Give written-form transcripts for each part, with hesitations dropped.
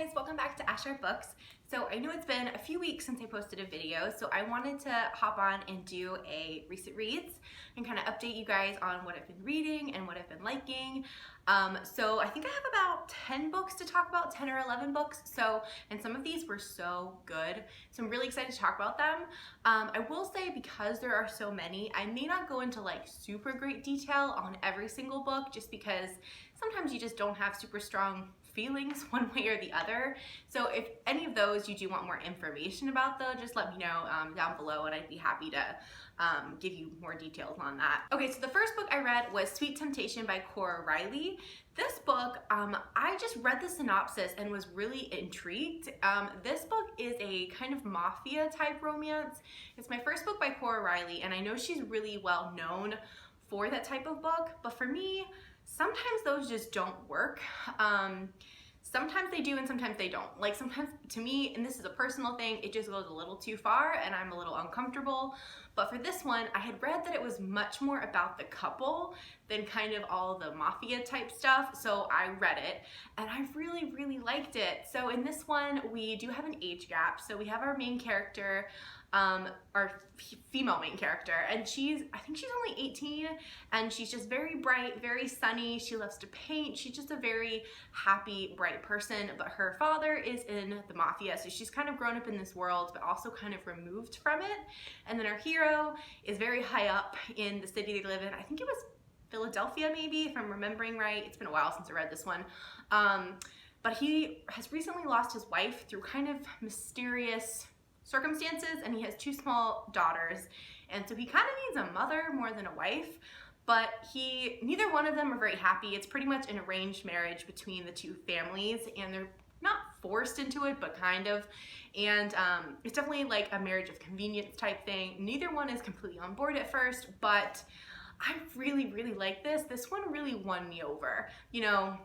guys, welcome back to Ashar Books. So I know it's been a few weeks since I posted a video, so I wanted to hop on and do a recent reads and kind of update you guys on what I've been reading and what I've been liking. So I think I have about 10 books to talk about, 10 or 11 books. And some of these were so good, so I'm really excited to talk about them. I will say, because there are so many, I may not go into like super great detail on every single book, just because sometimes you just don't have super strong feelings one way or the other. So if any of those you do want more information about though, just let me know down below and I'd be happy to give you more details on that. Okay, so the first book I read was Sweet Temptation by Cora Riley. This book, I just read the synopsis and was really intrigued. This book is a kind of mafia type romance. It's my first book by Cora Riley, and I know she's really well known for that type of book, but for me, sometimes those just don't work. Sometimes they do and sometimes they don't. Like sometimes, to me, and this is a personal thing, it just goes a little too far and I'm a little uncomfortable. But for this one, I had read that it was much more about the couple than kind of all the mafia type stuff. So I read it and I really, really liked it. So in this one, we do have an age gap. So we have our main character, our female main character, and I think she's only 18, and she's just very bright, very sunny. She loves to paint. She's just a very happy, bright person, but her father is in the mafia, so she's kind of grown up in this world, but also kind of removed from it. And then our hero is very high up in the city they live in. I think it was Philadelphia, maybe, if I'm remembering right. It's been a while since I read this one. But he has recently lost his wife through kind of mysterious circumstances, and he has two small daughters, and so he kind of needs a mother more than a wife, but neither one of them are very happy. It's pretty much an arranged marriage between the two families, and they're not forced into it, but kind of, and it's definitely like a marriage of convenience type thing. Neither one is completely on board at first, but I really, really like this. This one really won me over. You know,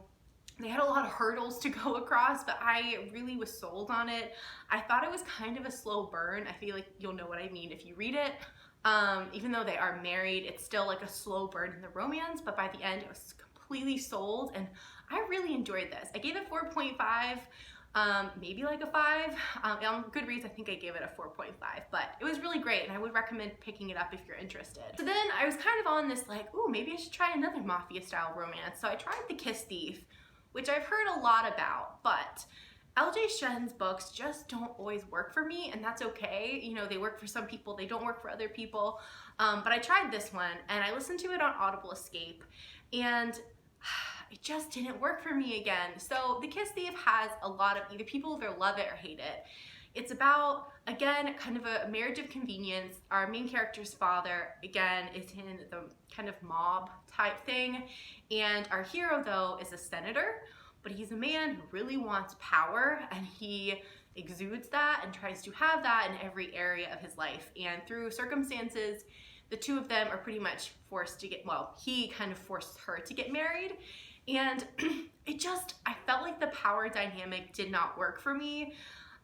they had a lot of hurdles to go across, but I really was sold on it. I thought it was kind of a slow burn. I feel like you'll know what I mean if you read it. Even though they are married, it's still like a slow burn in the romance, but by the end, I was completely sold, and I really enjoyed this. I gave it 4.5, maybe like a 5. On Goodreads, I think I gave it a 4.5, but it was really great, and I would recommend picking it up if you're interested. So then I was kind of on this like, ooh, maybe I should try another mafia-style romance. So I tried The Kiss Thief, which I've heard a lot about, but LJ Shen's books just don't always work for me, and that's okay. You know, they work for some people, they don't work for other people. But I tried this one, and I listened to it on Audible Escape, and it just didn't work for me again. So The Kiss Thief has a lot of either people either love it or hate it. It's about, again, kind of a marriage of convenience. Our main character's father, again, is in the kind of mob type thing. And our hero, though, is a senator, but he's a man who really wants power, and he exudes that and tries to have that in every area of his life. And through circumstances, the two of them are pretty much forced to he kind of forced her to get married. And I felt like the power dynamic did not work for me.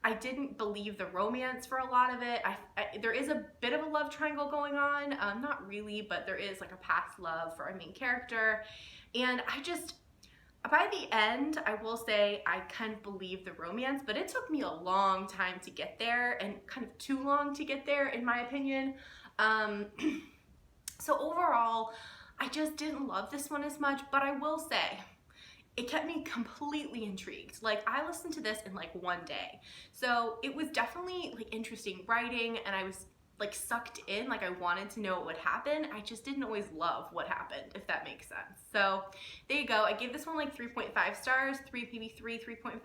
I didn't believe the romance for a lot of it. There is a bit of a love triangle going on. Not really, but there is like a past love for our main character. And by the end, I will say I kind of believed the romance, but it took me a long time to get there, and kind of too long to get there, in my opinion. So overall, I just didn't love this one as much, but I will say, it kept me completely intrigued. Like, I listened to this in like one day. So it was definitely like interesting writing, and I was like sucked in, like I wanted to know what would happen. I just didn't always love what happened, if that makes sense. So there you go. I gave this one like 3.5 stars, maybe 3.5.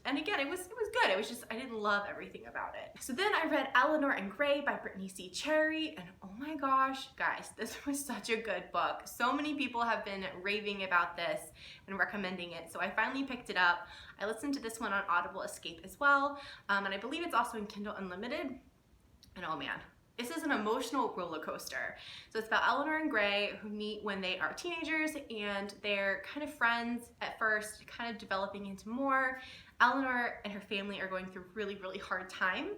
And again, it was good. It was just, I didn't love everything about it. So then I read Eleanor and Grey by Brittany C. Cherry, and oh my gosh, guys, this was such a good book. So many people have been raving about this and recommending it, so I finally picked it up. I listened to this one on Audible Escape as well, and I believe it's also in Kindle Unlimited. And oh man, this is an emotional roller coaster. So it's about Eleanor and Grey, who meet when they are teenagers, and they're kind of friends at first, kind of developing into more. Eleanor and her family are going through a really, really hard time,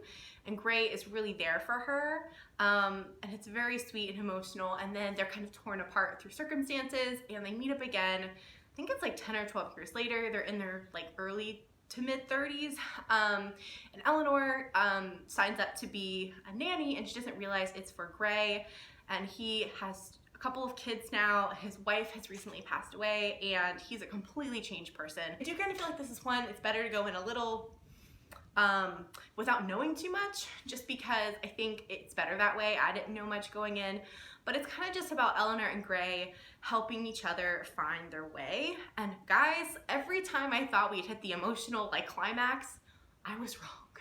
and Grey is really there for her. And it's very sweet and emotional, and then they're kind of torn apart through circumstances, and they meet up again. I think it's like 10 or 12 years later. They're in their like early to mid-30s, and Eleanor signs up to be a nanny, and she doesn't realize it's for Grey, and he has a couple of kids now. His wife has recently passed away, and he's a completely changed person. I do kind of feel like this is one, it's better to go in a little without knowing too much, just because I think it's better that way. I didn't know much going in, but it's kind of just about Eleanor and Grey helping each other find their way. And guys, every time I thought we'd hit the emotional like climax, I was wrong,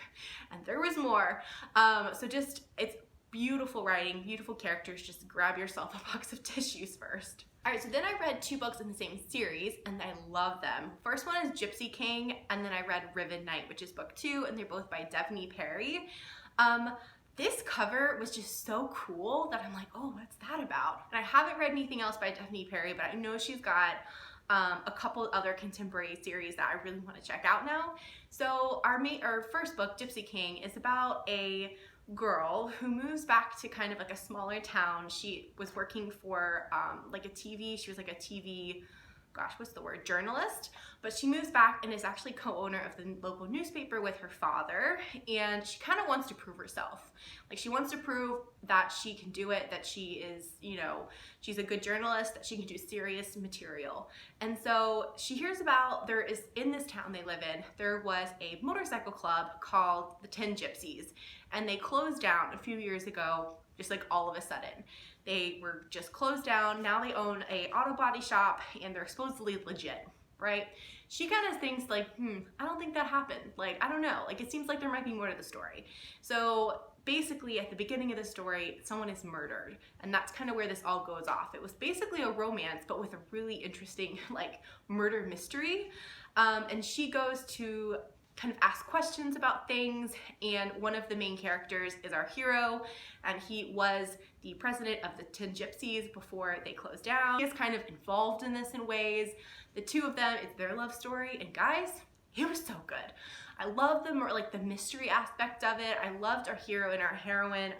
and there was more. So just, it's beautiful writing, beautiful characters. Just grab yourself a box of tissues first. All right, so then I read 2 books in the same series, and I love them. First one is Gypsy King, and then I read Riven Night, which is book 2, and they're both by Devney Perry. This cover was just so cool that I'm like, oh, what's that about? And I haven't read anything else by Devney Perry, but I know she's got a couple other contemporary series that I really want to check out now. So our first book, Gypsy King, is about a girl who moves back to kind of like a smaller town. She was working for she was like a TV, gosh, what's the word, journalist, but she moves back and is actually co-owner of the local newspaper with her father, and she kind of wants to prove herself. Like, she wants to prove that she can do it, that she is, you know, she's a good journalist, that she can do serious material. And so she hears about, in this town they live in, there was a motorcycle club called the 10 Gypsies, and they closed down a few years ago, just like all of a sudden. They were just closed down. Now they own a auto body shop, and they're supposedly legit, right? She kind of thinks like, I don't think that happened. Like, I don't know. Like, it seems like there might be more to the story. So basically at the beginning of the story, someone is murdered, and that's kind of where this all goes off. It was basically a romance, but with a really interesting like murder mystery. And she goes to kind of ask questions about things, and one of the main characters is our hero, and he was the president of the 10 Gypsies before they closed down. He is kind of involved in this in ways. The two of them, it's their love story, and guys, it was so good. I love the mystery aspect of it. I loved our hero and our heroine.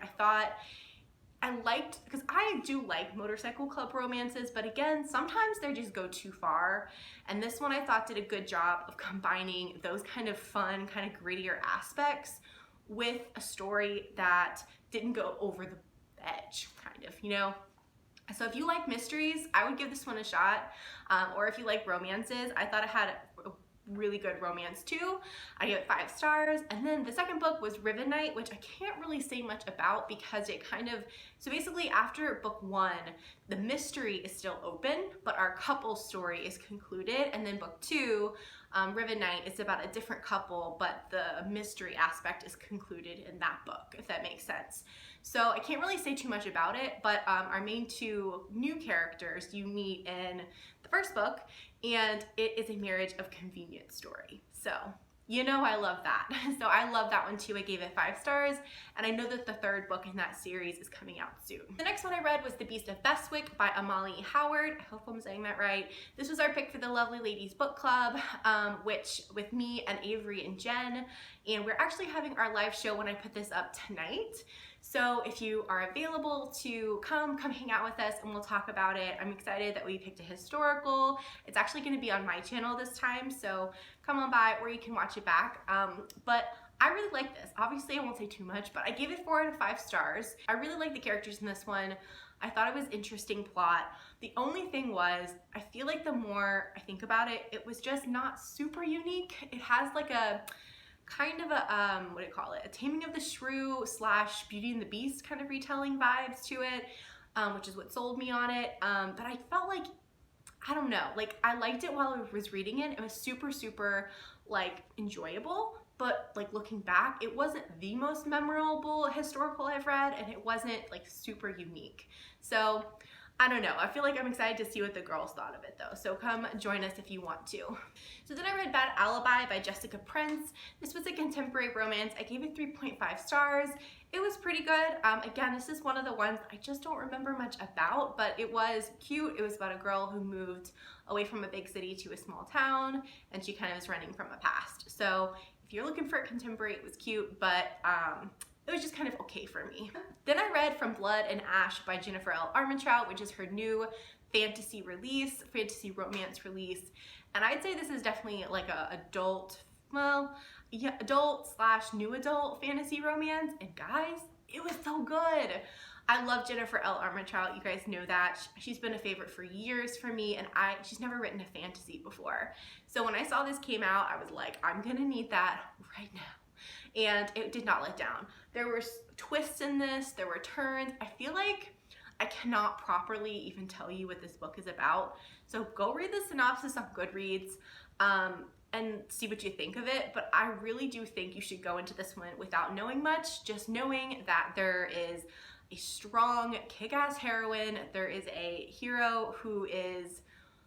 Because I do like motorcycle club romances, but again, sometimes they just go too far. And this one I thought did a good job of combining those kind of fun, kind of grittier aspects with a story that didn't go over the edge, kind of, you know? So if you like mysteries, I would give this one a shot. Or if you like romances, I thought it had a really good romance too. I give it 5 stars. And then the second book was Riven Night, which I can't really say much about because it so basically after book 1, the mystery is still open, but our couple story is concluded. And then book 2, Riven Night, it's about a different couple, but the mystery aspect is concluded in that book, if that makes sense. So I can't really say too much about it, but our main 2 new characters you meet in the first book, and it is a marriage of convenience story. So, you know, I love that. So I love that one too. I gave it 5 stars, and I know that the 3rd book in that series is coming out soon. The next one I read was The Beast of Bestwick by Amalie Howard. I hope I'm saying that right. This was our pick for the Lovely Ladies Book Club, which with me and Avery and Jen, and we're actually having our live show when I put this up tonight. So if you are available to come hang out with us and we'll talk about it. I'm excited that we picked a historical. It's actually going to be on my channel this time, so come on by or you can watch it back. But I really like this. Obviously I won't say too much, but I gave it 4 out of 5 stars. I really like the characters in this one. I thought it was interesting plot. The only thing was, I feel like the more I think about it, it was just not super unique. It has like a kind of a, what do you call it? A Taming of the Shrew / Beauty and the Beast kind of retelling vibes to it, which is what sold me on it. But I felt like, I don't know, like I liked it while I was reading it. It was super, super like enjoyable, but like looking back, it wasn't the most memorable historical I've read, and it wasn't like super unique. So I don't know. I feel like I'm excited to see what the girls thought of it though. So come join us if you want to. So then I read Bad Alibi by Jessica Prince. This was a contemporary romance. I gave it 3.5 stars. It was pretty good. Again, this is one of the ones I just don't remember much about, but it was cute. It was about a girl who moved away from a big city to a small town, and she kind of is running from a past. So if you're looking for a contemporary, it was cute, but it was just kind of okay for me. Then I read From Blood and Ash by Jennifer L. Armentrout, which is her new fantasy romance release. And I'd say this is definitely like a adult well, yeah, adult slash new adult fantasy romance, and guys, it was so good. I love Jennifer L. Armentrout. You guys know that. She's been a favorite for years for me, and she's never written a fantasy before. So when I saw this came out, I was like, I'm gonna need that right now. And it did not let down. There were twists in this, there were turns. I feel like I cannot properly even tell you what this book is about. So go read the synopsis on Goodreads and see what you think of it. But I really do think you should go into this one without knowing much, just knowing that there is a strong, kick-ass heroine. There is a hero who is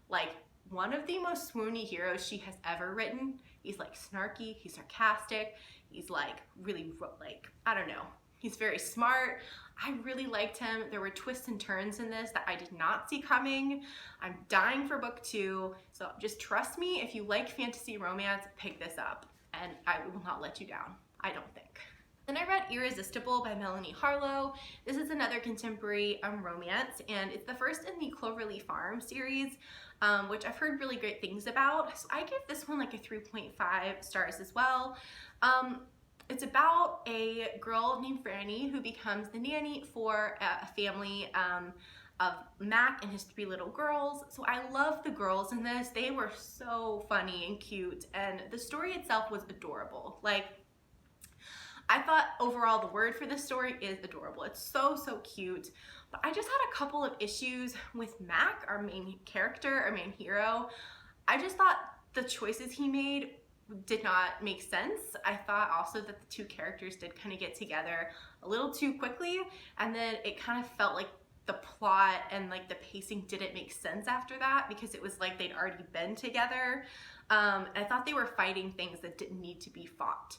like one of the most swoony heroes she has ever written. He's like snarky, he's sarcastic, he's like really like, I don't know, he's very smart. I really liked him. There were twists and turns in this that I did not see coming. I'm dying for book 2, so just trust me, if you like fantasy romance, pick this up and I will not let you down, I don't think. Then I read Irresistible by Melanie Harlow. This is another contemporary romance, and it's the first in the Cloverleaf Farm series, which I've heard really great things about. So I give this one like a 3.5 stars as well. It's about a girl named Franny who becomes the nanny for a family of Mac and his 3 little girls. So I love the girls in this. They were so funny and cute, and the story itself was adorable. Like, I thought overall the word for this story is adorable. It's so, so cute. But I just had a couple of issues with Mac, our main character, our main hero. I just thought the choices he made did not make sense. I thought also that the 2 characters did kind of get together a little too quickly, and then it kind of felt like the plot and like the pacing didn't make sense after that, because it was like they'd already been together. I thought they were fighting things that didn't need to be fought.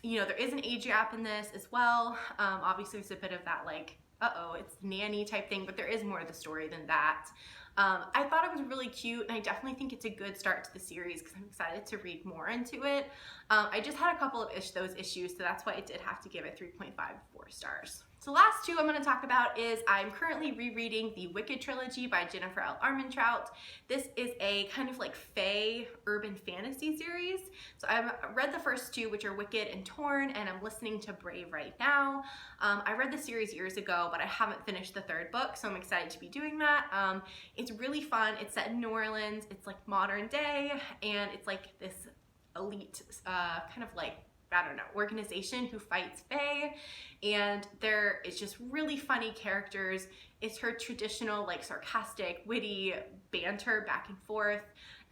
You know, there is an age gap in this as well. Obviously there's a bit of that like, uh-oh, it's nanny type thing, but there is more to the story than that. I thought it was really cute, and I definitely think it's a good start to the series because I'm excited to read more into it. I just had a couple of those issues, so that's why I did have to give it 3.5 4 stars. So last 2 I'm going to talk about is I'm currently rereading the Wicked Trilogy by Jennifer L. Armentrout. This is a kind of like fae urban fantasy series. So I've read the first 2, which are Wicked and Torn, and I'm listening to Brave right now. I read the series years ago, but I haven't finished the 3rd book, so I'm excited to be doing that. It's really fun. It's set in New Orleans. It's like modern day, and it's like this elite kind of like, I don't know, organization who fights fae, and there is just really funny characters. It's her traditional like sarcastic, witty banter back and forth,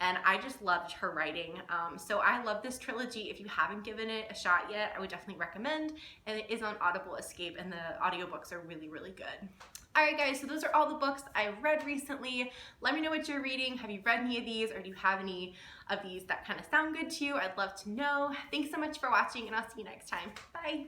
and I just loved her writing. So I love this trilogy. If you haven't given it a shot yet, I would definitely recommend, and it is on Audible Escape, and the audiobooks are really, really good. Alright guys, so those are all the books I've read recently. Let me know what you're reading. Have you read any of these, or do you have any of these that kind of sound good to you? I'd love to know. Thanks so much for watching, and I'll see you next time. Bye!